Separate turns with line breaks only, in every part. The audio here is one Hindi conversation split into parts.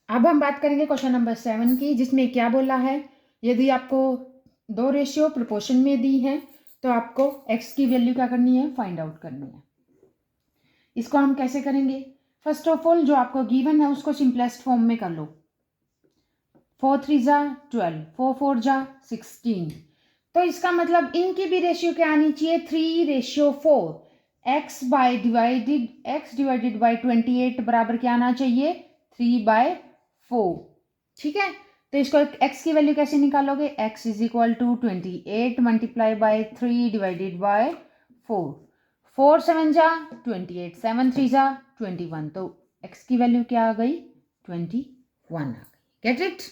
अब हम बात करेंगे क्वेश्चन नंबर 7 की, जिसमें क्या बोला है, यदि आपको दो रेशियो प्रोपोर्शन में दी है तो आपको x की वैल्यू क्या करनी है, फाइंड आउट करनी है। इसको हम कैसे करेंगे? फर्स्ट ऑफ ऑल जो आपको गिवन है उसको सिंपलेस्ट फॉर्म में कर लो। 4 3 जा 12, 4 4 जा 16। तो इसका मतलब इनकी भी रेशियो क्या आनी चाहिए, 3:4। x डिवाइडेड बाई 28 बराबर क्या आना चाहिए, 3/4। ठीक है, तो इसको x की वैल्यू कैसे निकालोगे, x is equal to 28 multiply by 3 divided by 4। 4 7 जा 28, 7 3 जा 21, तो x की वैल्यू क्या आ गई, 21 आ गई। Get it?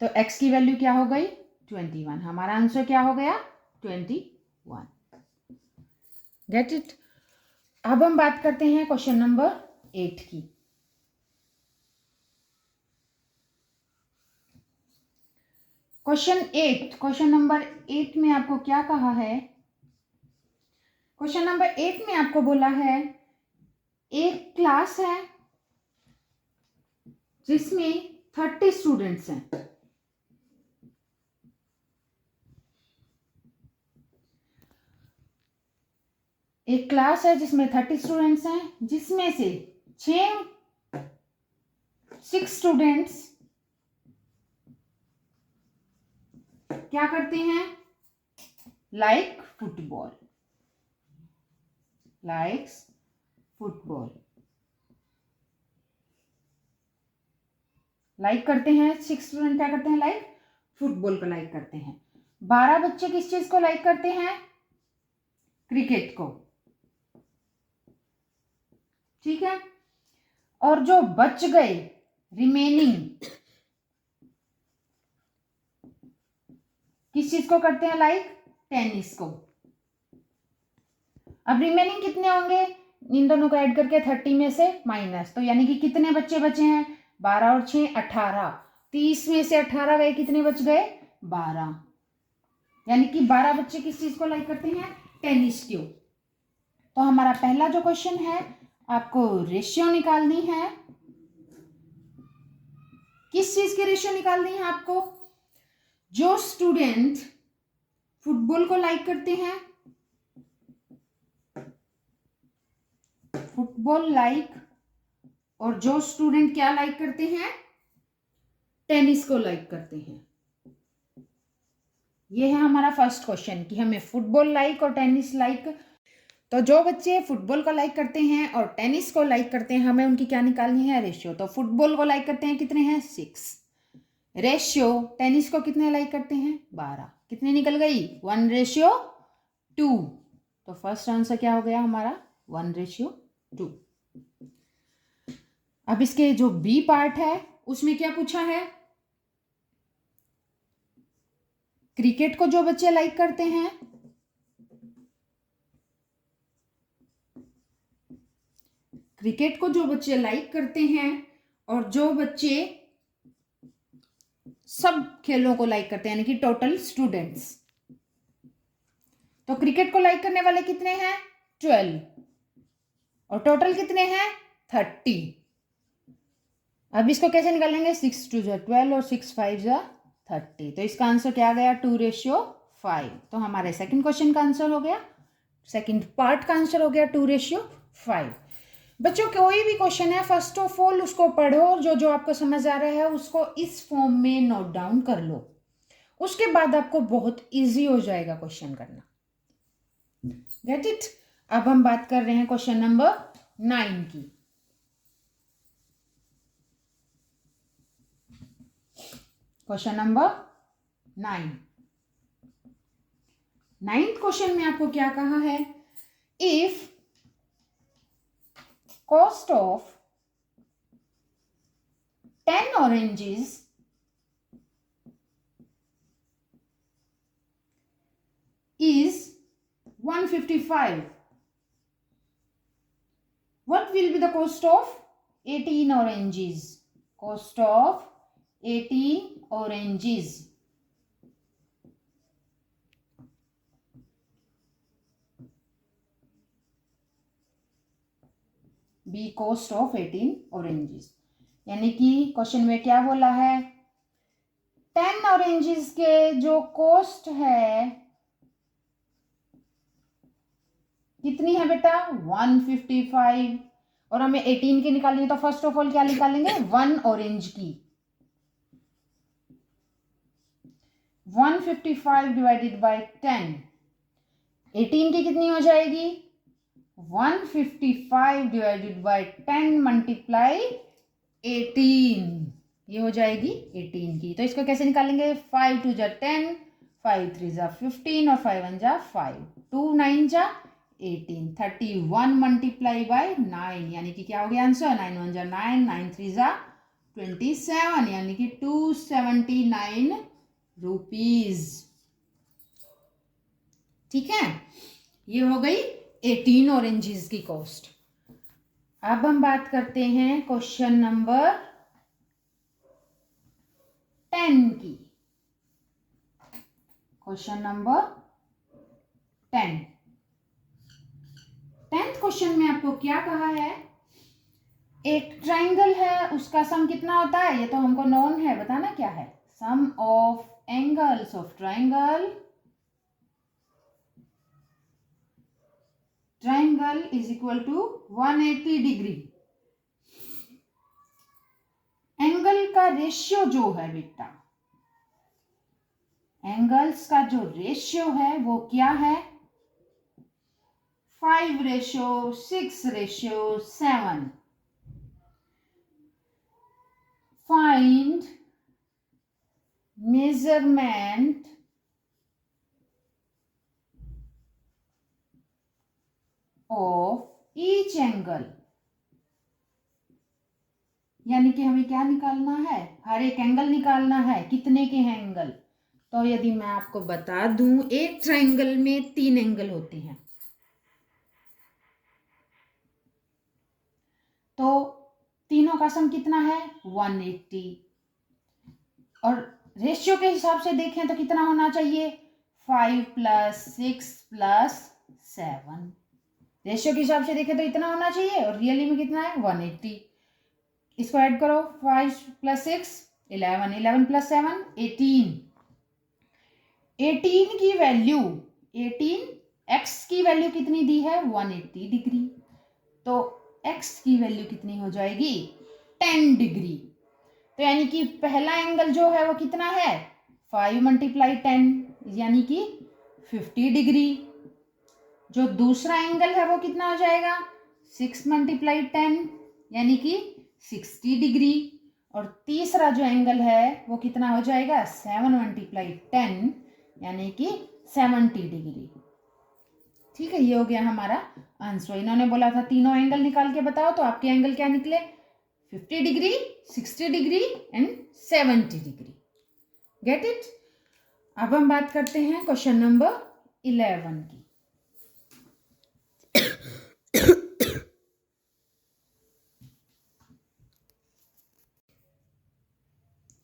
तो x की वैल्यू क्या हो गई, 21। हमारा आंसर क्या हो गया, 21। Get it? अब हम बात करते हैं क्वेश्चन नंबर 8 की। क्वेश्चन नंबर 8 में आपको क्या कहा है, क्वेश्चन नंबर 8 में आपको बोला है एक क्लास है जिसमें 30 स्टूडेंट्स हैं। एक क्लास है जिसमें 30 स्टूडेंट्स हैं, जिसमें से 6 स्टूडेंट्स क्या करते हैं, like football, likes football, like करते हैं। 6 स्टूडेंट क्या करते हैं, लाइक फुटबॉल को लाइक करते हैं। 12 बच्चे किस चीज को लाइक करते हैं, क्रिकेट को। ठीक है, और जो बच गए रिमेनिंग किस चीज को करते हैं, लाइक टेनिस को। अब रिमेनिंग कितने होंगे, इन दोनों को ऐड करके 30 में से माइनस, तो यानी कि कितने बच्चे बचे हैं, 12 और 6 18। 30 में से 18 गए, कितने बच गए, 12। यानी कि 12 बच्चे किस चीज को लाइक करते हैं, टेनिस को। तो हमारा पहला जो क्वेश्चन है, आपको रेशियो निकालनी है। किस चीज की रेशियो निकालनी है आपको, जो स्टूडेंट फुटबॉल को लाइक करते हैं, फुटबॉल लाइक, और जो स्टूडेंट क्या लाइक करते हैं, टेनिस को लाइक करते हैं। ये है हमारा फर्स्ट क्वेश्चन कि हमें फुटबॉल लाइक और टेनिस लाइक, तो जो बच्चे फुटबॉल को लाइक करते हैं और टेनिस को लाइक करते हैं, हमें उनकी क्या निकालनी है, रेशियो। तो फुटबॉल को लाइक करते हैं कितने हैं, 6। रेशियो टेनिस को कितने लाइक करते हैं, 12। कितने निकल गई, 1:2। तो फर्स्ट आंसर क्या हो गया हमारा, 1:2। अब इसके जो बी पार्ट है उसमें क्या पूछा है, क्रिकेट को जो बच्चे लाइक करते हैं, क्रिकेट को जो बच्चे लाइक करते हैं और जो बच्चे सब खेलों को लाइक करते हैं, यानी कि टोटल स्टूडेंट्स। तो क्रिकेट को लाइक करने वाले कितने हैं, 12, और टोटल कितने हैं, 30। अब इसको कैसे निकालेंगे, 6 2 जा 12 और 6 5 जा 30। तो इसका आंसर क्या आ गया, 2:5। तो हमारे सेकंड क्वेश्चन का आंसर हो गया, सेकंड पार्ट का आंसर हो गया 2:5। बच्चों कोई भी क्वेश्चन है, फर्स्ट ऑफ ऑल उसको पढ़ो, जो जो आपको समझ आ रहा है उसको इस फॉर्म में नोट डाउन कर लो, उसके बाद आपको बहुत इजी हो जाएगा क्वेश्चन करना। Get it? अब हम बात कर रहे हैं क्वेश्चन नंबर 9 की। क्वेश्चन नंबर 9, नाइन्थ क्वेश्चन में आपको क्या कहा है, if cost of 10 oranges is 155, what will be the cost of 18 oranges? Cost of 18 oranges. B, cost of 18 oranges. यानी कि क्वेश्चन में क्या बोला है, 10 ऑरेंजेस के जो कॉस्ट है कितनी है बेटा, 155, और हमें 18 की निकालनी है। तो फर्स्ट ऑफ ऑल क्या निकालेंगे, 1 ऑरेंज की। 155 डिवाइडेड बाय 10, 18 की कितनी हो जाएगी, 155 डिवाइडेड बाय 10 मल्टीप्लाई 18, ये हो जाएगी 18 की। तो इसको कैसे निकालेंगे, 5 2 जा 10, 5 3 जा 15 और 5 1 जा 5, 2 9 जा 18, 31 मल्टीप्लाई बाय 9, यानी कि क्या हो गया आंसर, 9 1 जा 9, 9 3 जा 27, यानी कि 279 रुपीज। ठीक है, ये हो गई 18 ऑरेंजेस की कॉस्ट। अब हम बात करते हैं क्वेश्चन नंबर 10 की। क्वेश्चन नंबर 10, 10th क्वेश्चन में आपको क्या कहा है, एक ट्राइंगल है, उसका सम कितना होता है, ये तो हमको नोन है, बताना क्या है, sum of angles of triangle is equal to 180 degree. Angle का रेशियो जो है बेटा, एंगल्स का जो रेशियो है वो क्या है, 5:6:7। Find measurement of each angle, यानी कि हमें क्या निकालना है, हर एक एंगल निकालना है, कितने के हैं एंगल। तो यदि मैं आपको बता दूं, एक ट्राइंगल में 3 एंगल होते हैं, तो तीनों का सम कितना है 180, और रेशियो के हिसाब से देखें तो कितना होना चाहिए, 5 + 6 + 7। रेशियो के हिसाब से देखें तो इतना होना चाहिए, और रियली में कितना है 180। इसको ऐड करो, 5 + 6 11, 11 + 7 18। 18 की वैल्यू, 18 x की वैल्यू कितनी दी है 180 डिग्री, तो x की वैल्यू कितनी हो जाएगी 10 डिग्री। तो यानी कि पहला एंगल जो है वो कितना है 5 × 10 यानी कि 50 डिग्री। जो दूसरा एंगल है वो कितना हो जाएगा 6 × 10 यानी कि 60 डिग्री। और तीसरा जो एंगल है वो कितना हो जाएगा 7 × 10 यानी कि 70 डिग्री। ठीक है, ये हो गया हमारा आंसर। इन्होंने बोला था तीनों एंगल निकाल के बताओ, तो आपके एंगल क्या निकले 50 degree, 60 degree and 70 degree. Get it. अब हम बात करते हैं क्वेश्चन नंबर 11 की।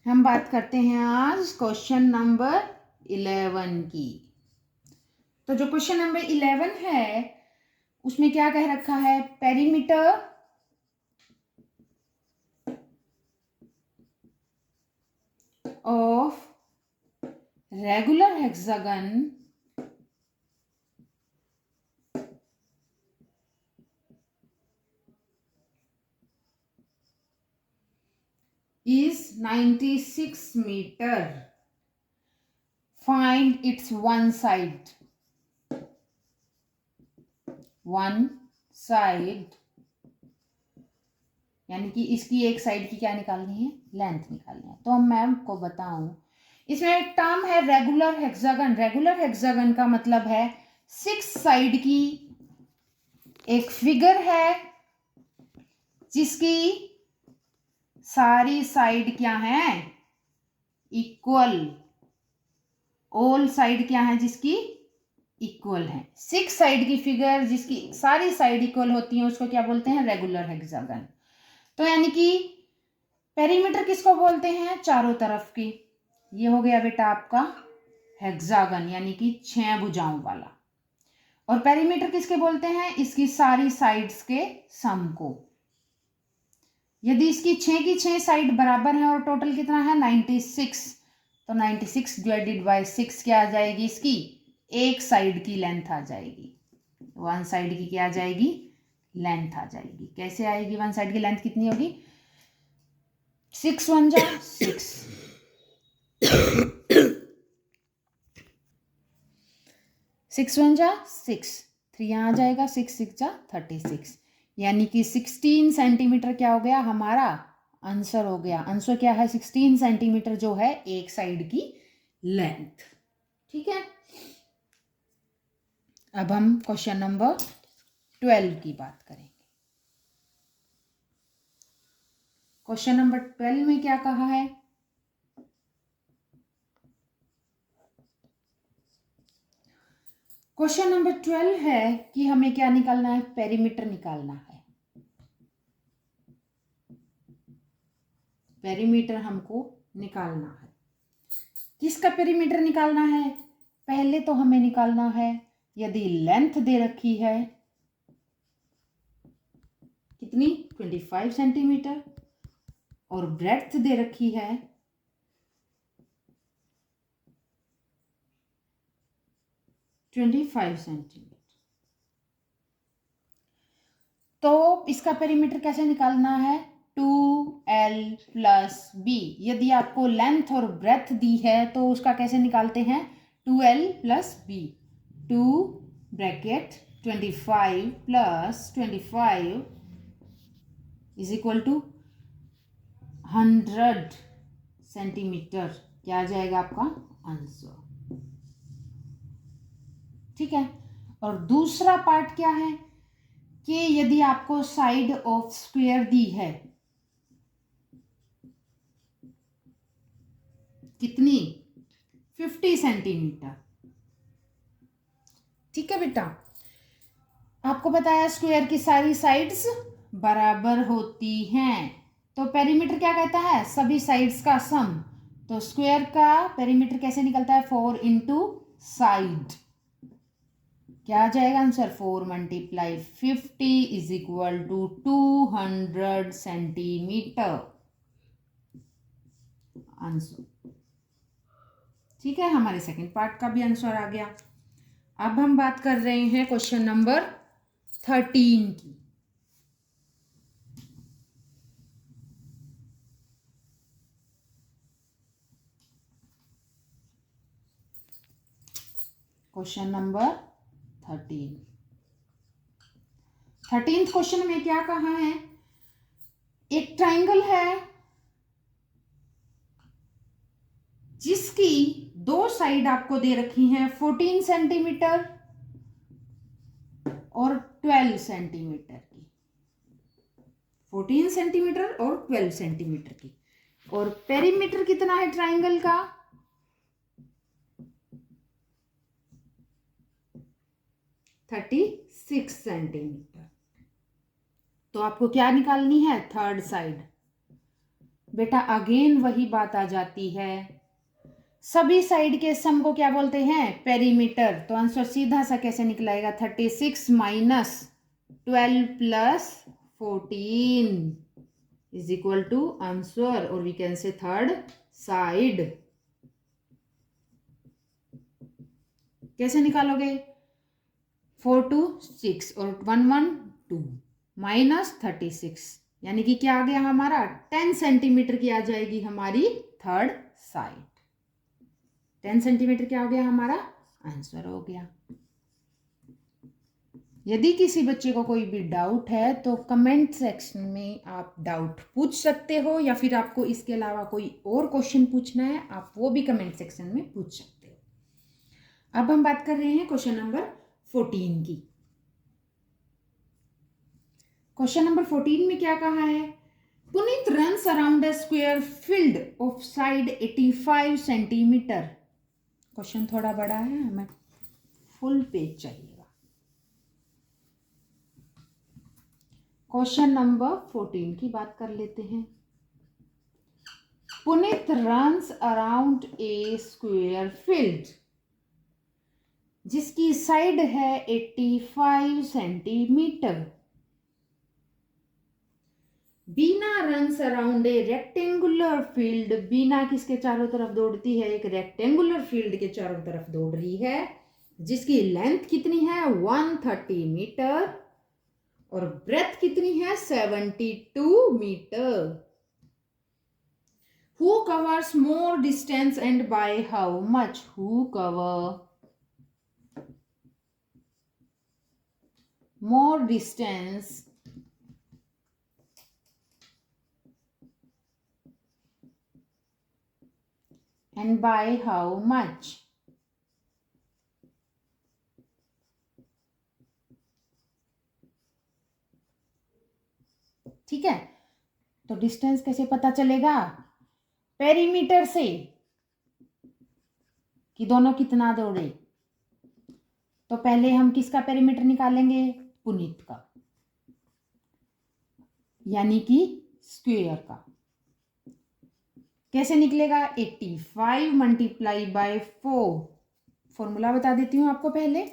हम बात करते हैं आज क्वेश्चन नंबर 11 की। तो जो क्वेश्चन नंबर 11 है उसमें क्या कह रखा है, perimeter of regular hexagon is 96 meter. Find its one side. One side यानी कि इसकी एक साइड की क्या निकालनी है, लेंथ निकालनी है। तो मैं आपको बताऊं, इसमें एक टर्म है रेगुलर हेक्सागन। रेगुलर हेक्सागन का मतलब है 6 साइड की एक फिगर है जिसकी सारी साइड क्या है इक्वल, ऑल साइड क्या है जिसकी इक्वल है। 6 साइड की फिगर जिसकी सारी साइड इक्वल होती है उसको क्या बोलते हैं, रेगुलर हेक्सागन। तो यानी कि पेरीमीटर किसको बोलते हैं, चारों तरफ की। ये हो गया बेटा आपका हेक्सागन यानी कि 6 भुजाओं वाला। और पेरीमीटर किसके बोलते हैं, इसकी सारी साइड्स के सम को। यदि इसकी 6 की 6 साइड बराबर है और टोटल कितना है 96, तो 96 डिवाइडेड बाय 6 क्या आ जाएगी, इसकी एक साइड की लेंथ आ जाएगी, वन साइड की क्या आ जाएगी, लेंथ आ जाएगी। कैसे आएगी, वन साइड की लेंथ कितनी होगी, 6 1 जा 6, 6 1 जा 6, 3 यहाँ आ जाएगा, 6 6 जा 36, यानी कि 16 सेंटीमीटर क्या हो गया हमारा आंसर हो गया। आंसर क्या है, 16 सेंटीमीटर जो है एक साइड की लेंथ। ठीक है, अब हम क्वेश्चन नंबर 12 की बात करेंगे। क्वेश्चन नंबर 12 में क्या कहा है, क्वेश्चन नंबर 12 है कि हमें क्या निकालना है, पेरीमीटर निकालना है। पेरीमीटर हमको निकालना है। किसका पेरीमीटर निकालना है, पहले तो हमें निकालना है यदि लेंथ दे रखी है कितनी 25 सेंटीमीटर और ब्रेड्थ दे रखी है 25 सेंटीमीटर, तो इसका पेरीमीटर कैसे निकालना है, 2l प्लस b। यदि आपको लेंथ और ब्रेथ दी है तो उसका कैसे निकालते हैं, 2l plus b, 2 bracket 25 plus 25 is equal to 100 centimetre, क्या आ जाएगा आपका आंसर। ठीक है, और दूसरा पार्ट क्या है कि यदि आपको साइड ऑफ स्क्वायर दी है कितनी 50 सेंटीमीटर। ठीक है बेटा, आपको बताया स्क्वायर की सारी साइड्स बराबर होती हैं, तो पेरीमीटर क्या कहता है, सभी साइड्स का सम। तो स्क्वायर का पेरीमीटर कैसे निकलता है, 4 इंटू साइड, क्या आ जाएगा answer, 4 multiply 50 is equal to 200 centimetre answer. ठीक है, हमारे सेकंड पार्ट का भी आंसर आ गया। अब हम बात कर रहे हैं क्वेश्चन नंबर 13 की। क्वेश्चन नंबर 13th क्वेश्चन में क्या कहा है, एक ट्राइंगल है जिसकी दो साइड आपको दे रखी हैं 14 सेंटीमीटर और 12 सेंटीमीटर की, 14 सेंटीमीटर और 12 सेंटीमीटर की, और पेरीमीटर कितना है ट्राइंगल का, 36 सेंटीमीटर। तो आपको क्या निकालनी है, थर्ड साइड। बेटा अगेन वही बात आ जाती है, सभी साइड के सम को क्या बोलते हैं, पेरीमीटर। तो आंसर सीधा सा कैसे निकलाएगा, 36 minus 12 plus 14 is equal to answer, और we can say third side. कैसे निकालोगे, 4 2 6 और 1 1 2 माइनस 36, यानी कि क्या आ गया हमारा 10 सेंटीमीटर की आ जाएगी हमारी थर्ड साइड। 10 सेंटीमीटर क्या हो गया हमारा आंसर हो गया। यदि किसी बच्चे को कोई भी डाउट है तो कमेंट सेक्शन में आप डाउट पूछ सकते हो, या फिर आपको इसके अलावा कोई और क्वेश्चन पूछना है आप वो भी कमेंट सेक्शन में पूछ सकते हो। अब हम बात कर रहे हैं क्वेश्चन नंबर 14 की। क्वेश्चन नंबर 14 में क्या कहा है, Puneet runs around a square field of side 85 centimetre. Question थोड़ा बड़ा है, हमें फुल पेज चाहिएगा। क्वेश्चन नंबर 14 की बात कर लेते हैं। Puneet runs around a square field जिसकी साइड है 85 centimetre, Beena runs around a rectangular field. Beena किसके चारों तरफ दौड़ती है? एक रेक्टेंगुलर फील्ड के चारों तरफ दौड़ रही है, जिसकी लेंथ कितनी है? 130 मीटर और ब्रेथ कितनी है? 72 metre. Who covers more distance and by how much? Who cover more distance and by how much? ठीक है, तो डिस्टेंस कैसे पता चलेगा? पेरीमीटर से कि दोनों कितना दौड़े। तो पहले हम किसका पेरीमीटर निकालेंगे? पुनीत का, यानी कि स्क्वायर का। कैसे निकलेगा? 85 मल्टीप्लाई बाय 4। फॉर्मूला बता देती हूँ आपको पहले।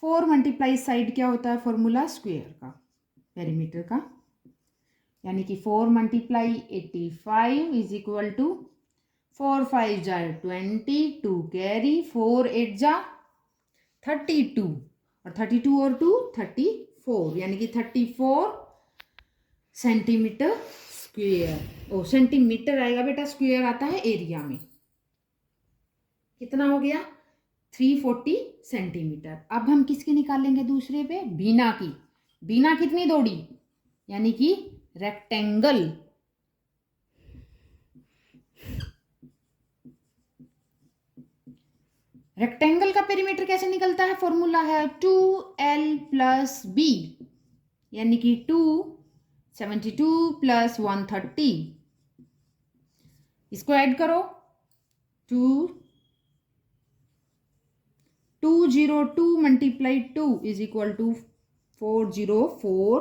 4 मल्टीप्लाई साइड क्या होता है? फॉर्मूला स्क्वायर का, पेरीमीटर का, यानी कि 4 मल्टीप्लाई 85 इज इक्वल टू 4 5 जा 20, 2 कैरी, 4 8 जा 32 और 32 और 2 34, यानी कि 34 सेंटीमीटर स्क्वायर। ओ सेंटीमीटर आएगा बेटा, स्क्वायर आता है एरिया में। कितना हो गया? 340 सेंटीमीटर। अब हम किसकी निकालेंगे? दूसरे पे बीना की। बीना कितनी दौड़ी? यानी कि रेक्टेंगल। रेक्टेंगल का पेरीमीटर कैसे निकलता है? फॉर्मूला है 2l प्लस बी, यानी कि 272 प्लस 130। इसको ऐड करो, 202 multiply 2 is equal to 404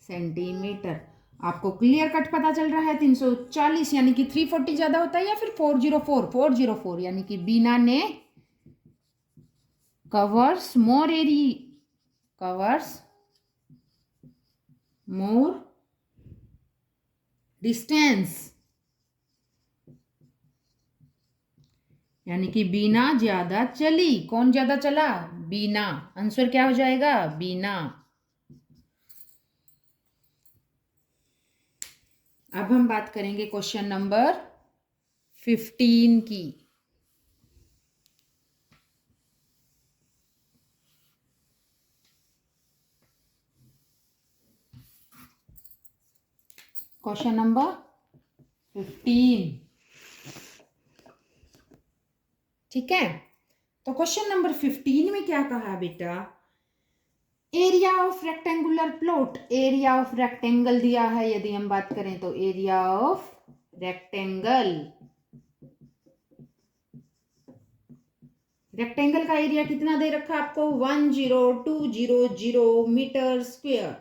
centimetre. आपको क्लियर कट पता चल रहा है? 340 यानी कि 340 ज्यादा होता है, या फिर 404 यानी कि बीना ने कवर्स मोर डिस्टेंस, यानी कि बीना ज्यादा चली। कौन ज्यादा चला? बीना। आंसर क्या हो जाएगा? बीना। अब हम बात करेंगे क्वेश्चन नंबर 15 की। क्वेश्चन नंबर 15, ठीक है। तो क्वेश्चन नंबर 15 में क्या कहा बेटा? Area of rectangular plot. Area of rectangle दिया है, यदि हम बात करें तो एरिया ऑफ रेक्टेंगल। रेक्टेंगल का एरिया कितना दे रखा आपको? 10200 मीटर स्क्वायर।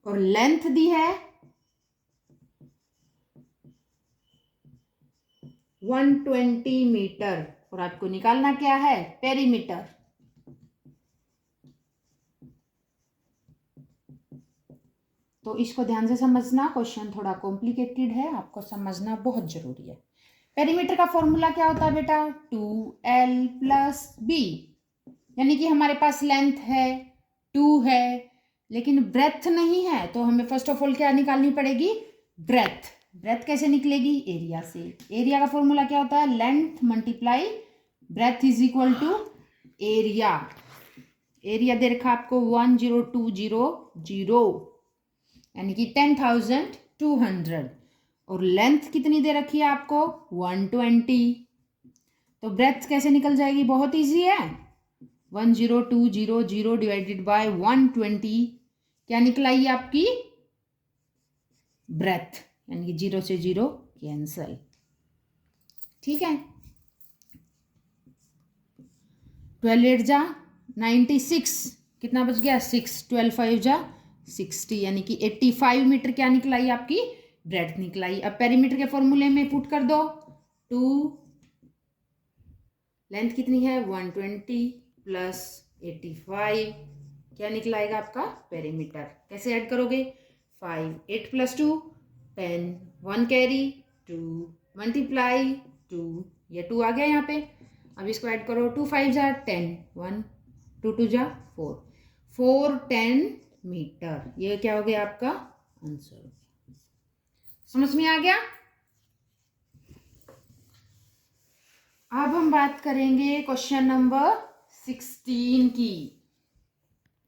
और लेंथ दी है 120 मीटर। और आपको निकालना क्या है? पेरीमीटर। तो इसको ध्यान से समझना, क्वेश्चन थोड़ा कॉम्प्लिकेटेड है, आपको समझना बहुत जरूरी है। पेरीमीटर का फॉर्मूला क्या होता है बेटा? 2l प्लस बी, यानी कि हमारे पास लेंथ है 2 है, लेकिन ब्रेथ नहीं है, तो हमें फर्स्ट ऑफ ऑल क्या निकालनी पड़ेगी? ब्रेथ। ब्रेथ कैसे निकलेगी? एरिया से। एरिया का फॉर्मूला क्या होता है? Length multiply breadth is equal to area. Area दे रखा आपको 10200, यानी कि 10,200। और लेंथ कितनी दे रखी है आपको? 120। तो ब्रेथ कैसे निकल जाएगी? बहुत इजी है। 10200 डिवाइडेड बाय 120, क्या निकला ये आपकी? ब्रेथ, यानी कि 0 से 0 कैंसल। ठीक है। 12 8 जा 96, कितना बच गया? 6। 12 5 जा 60, यानी कि 85 मीटर क्या निकलाई? आपकी ब्रेथ निकलाई। अब पेरीमीटर के फॉर्मूले में पुट कर दो। 2 लेंथ कितनी है? 120 प्लस 85, क्या निकलाएगा आपका? पेरीमीटर। कैसे ऐड करोगे? 5, 8 + 2 10, 1 कैरी 2 मल्टीप्लाई 2, ये 2 आ गया यहाँ पे। अब इसको ऐड करो, 2 5 जा 10, 1 2 2 जा 4, 410 मीटर। ये क्या हो गया आपका आंसर। समझ में आ गया। अब हम बात करेंगे क्वेश्चन नंबर 16 की।